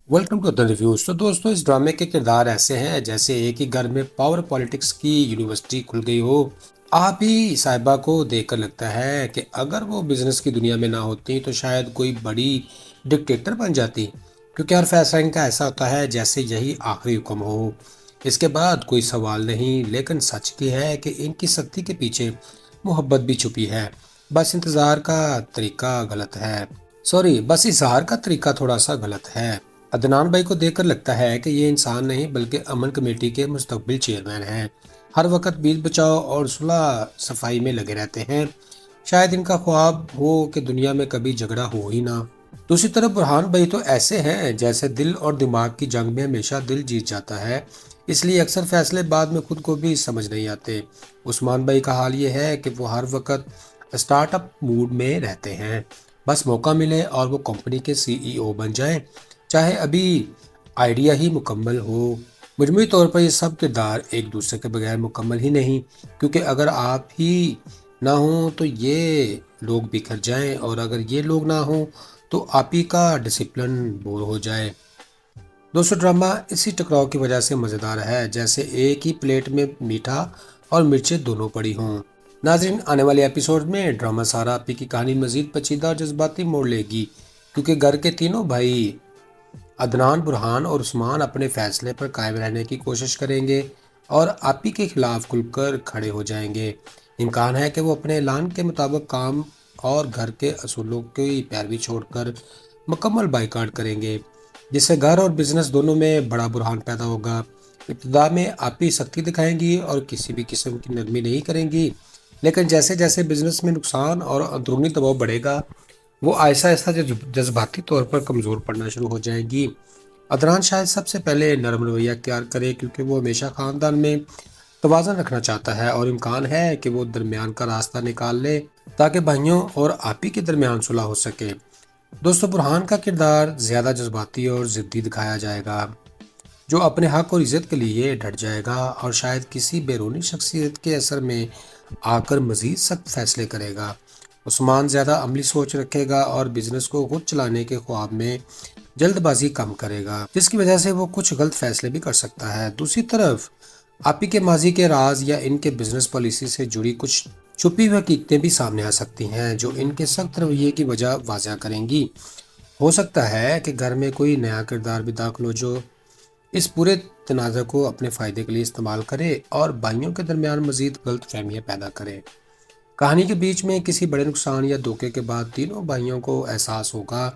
Welcome to the reviews. तो दोस्तों, इस ड्रामे के किरदार ऐसे हैं जैसे एक ही घर में पावर पॉलिटिक्स की यूनिवर्सिटी खुल गई हो। आप ही साहिबा को देखकर लगता है कि अगर वो बिजनेस की दुनिया में ना होती तो शायद कोई बड़ी डिक्टेटर बन जाती, क्योंकि हर फैसला इनका ऐसा होता है जैसे यही आखिरी हुक्म हो। इसके बाद कोई सवाल नहीं, लेकिन सच की है कि इनकी सख्ती के पीछे मोहब्बत भी छुपी है। बस इंतजार का तरीका गलत है। सॉरी, बस इजहार का तरीका थोड़ा सा गलत है। अदनान भाई को देखकर लगता है कि ये इंसान नहीं बल्कि अमन कमेटी के मुस्तकबिल चेयरमैन हैं। हर वक्त बीच बचाव और सुलह सफाई में लगे रहते हैं। शायद इनका ख्वाब हो कि दुनिया में कभी झगड़ा हो ही ना। दूसरी तरफ बुरहान भाई तो ऐसे हैं जैसे दिल और दिमाग की जंग में हमेशा दिल जीत जाता है, इसलिए अक्सर फैसले बाद में खुद को भी समझ नहीं आते। उस्मान भाई का हाल ये है कि वो हर वक्त स्टार्टअप मूड में रहते हैं। बस मौका मिले और वो कंपनी के सीईओ बन जाएं, चाहे अभी आइडिया ही मुकम्मल हो। मजमूई तौर पर ये सब किरदार एक दूसरे के बगैर मुकम्मल ही नहीं, क्योंकि अगर आप ही ना हो तो ये लोग बिखर जाएं, और अगर ये लोग ना हो तो आप ही का डिसिप्लिन बोर हो जाए। दोस्तों, ड्रामा इसी टकराव की वजह से मज़ेदार है, जैसे एक ही प्लेट में मीठा और मिर्चें दोनों पड़ी हों। नाज़रीन, आने वाले एपिसोड में ड्रामा सारा आपी की कहानी मज़ीद पेचीदा और जज्बाती मोड़ लेगी, क्योंकि घर के तीनों भाई अदनान, बुरहान और उस्मान अपने फैसले पर कायम रहने की कोशिश करेंगे और आपी के खिलाफ खुलकर खड़े हो जाएंगे। इम्कान है कि वो अपने ऐलान के मुताबिक काम और घर के असूलों की पैरवी छोड़कर मुकम्मल बाइकाट करेंगे, जिससे घर और बिजनेस दोनों में बड़ा बुरहान पैदा होगा। इब्तिदा में आपी सख्ती दिखाएंगी और किसी भी किस्म की नरमी नहीं करेंगी, लेकिन जैसे जैसे बिजनेस में नुकसान और अंदरूनी दबाव बढ़ेगा, वो आहिस्ता आहिस्ता जज्बाती तौर पर कमज़ोर पड़ना शुरू हो जाएगी। अदनान शायद सबसे पहले नरम रवैया इख्तियार करे, क्योंकि वो हमेशा ख़ानदान में तवाज़ुन रखना चाहता है, और इम्कान है कि वो दरमियान का रास्ता निकाल ले ताकि भाइयों और आपी के दरमियान सुलह हो सके। दोस्तों, बुरहान का किरदार ज़्यादा जज्बाती और ज़िद्दी दिखाया जाएगा, जो अपने हक और इज़्ज़त के लिए डट जाएगा और शायद किसी बैरूनी शख्सियत के असर में आकर मज़ीद सख्त फैसले करेगा। उस्मान ज़्यादा अमली सोच रखेगा और बिजनेस को खुद चलाने के ख्वाब में जल्दबाजी कम करेगा, जिसकी वजह से वो कुछ गलत फैसले भी कर सकता है। दूसरी तरफ आपी के माजी के राज या इनके बिजनेस पॉलिसी से जुड़ी कुछ छुपी हुई हकीकतें भी सामने आ सकती हैं, जो इनके सख्त रवैये की वजह वाज़ा करेंगी। हो सकता है कि घर में कोई नया किरदार भी दाखिल हो जो इस पूरे तनाज़ा को अपने फ़ायदे के लिए इस्तेमाल करे और भाइयों के दरमियान मज़ीद गलत फहमियाँ पैदा करे। कहानी के बीच में किसी बड़े नुकसान या धोखे के बाद तीनों भाइयों को एहसास होगा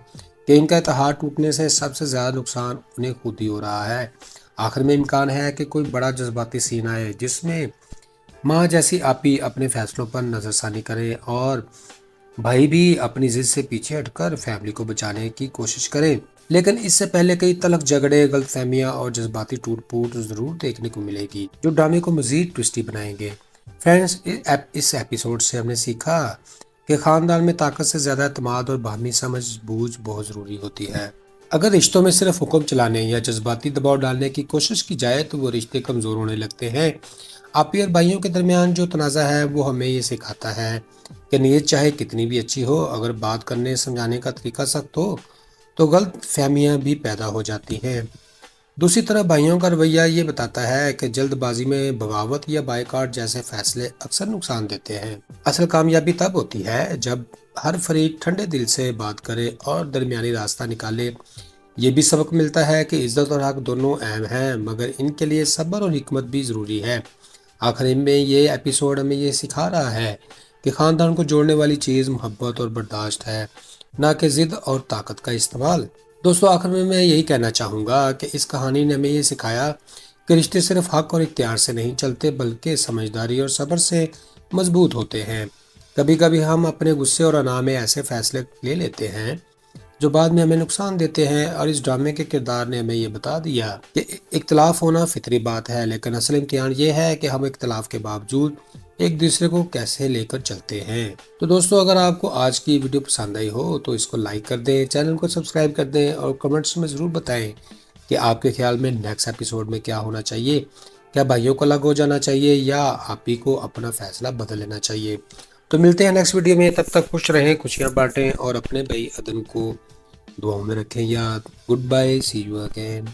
कि इनका इत्तेहाद टूटने से सबसे ज़्यादा नुकसान उन्हें खुद ही हो रहा है। आखिर में इम्कान है कि कोई बड़ा जज्बाती सीन आए जिसमें माँ जैसी आपी अपने फैसलों पर नज़रसानी करे और भाई भी अपनी जिद से पीछे हटकर फैमिली को बचाने की कोशिश करें। लेकिन इससे पहले कई तलख झगड़े, गलतफहमियां और जज्बाती टूट फूट जरूर देखने को मिलेगी, जो ड्रामे को मजीद ट्विस्टी बनाएंगे। फ्रेंड्स, इस एपिसोड से हमने सीखा कि खानदान में ताकत से ज्यादा एतमाद और बाहमी समझ बूझ बहुत जरूरी होती है। अगर रिश्तों में सिर्फ हुक्म चलाने या जज्बाती दबाव डालने की कोशिश की जाए तो वो रिश्ते कमजोर होने लगते हैं। आपी और भाइयों के दरमियान जो तनाज़ा है वो हमें ये सिखाता है कि नीयत चाहे कितनी भी अच्छी हो, अगर बात करने समझाने का तरीका सख्त हो तो गलत फहमियाँ भी पैदा हो जाती हैं। दूसरी तरफ भाइयों का रवैया ये बताता है कि जल्दबाजी में बगावत या बायकॉट जैसे फैसले अक्सर नुकसान देते हैं। असल कामयाबी तब होती है जब हर फरीक ठंडे दिल से बात करे और दरमियानी रास्ता निकाले। ये भी सबक मिलता है कि इज्जत और हक दोनों अहम हैं, मगर इनके लिए सब्र और हिकमत भी ज़रूरी है। आखिर में ये एपिसोड हमें ये सिखा रहा है कि ख़ानदान को जोड़ने वाली चीज़ मोहब्बत और बर्दाश्त है, ना कि ज़िद और ताकत का इस्तेमाल। दोस्तों, आखिर में मैं यही कहना चाहूँगा कि इस कहानी ने हमें ये सिखाया कि रिश्ते सिर्फ हक और इख्तियार से नहीं चलते, बल्कि समझदारी और सब्र से मजबूत होते हैं। कभी कभी हम अपने गुस्से और अना में ऐसे फैसले ले लेते हैं जो बाद में हमें नुकसान देते हैं, और इस ड्रामे के किरदार ने हमें ये बता दिया कि इख्तलाफ होना फितरी बात है, लेकिन असल इम्तिहान ये है कि हम इख्तलाफ के बावजूद एक दूसरे को कैसे लेकर चलते हैं। तो दोस्तों, अगर आपको आज की वीडियो पसंद आई हो तो इसको लाइक कर दें, चैनल को सब्सक्राइब कर दें और कमेंट्स में ज़रूर बताएं कि आपके ख्याल में नेक्स्ट एपिसोड में क्या होना चाहिए। क्या भाइयों को अलग हो जाना चाहिए या आप ही को अपना फैसला बदल लेना चाहिए। तो मिलते हैं नेक्स्ट वीडियो में, तब तक खुश रहें, खुशियाँ बांटें और अपने भाई अदन को دعاؤں میں رکھیں یاد. Goodbye, see you again.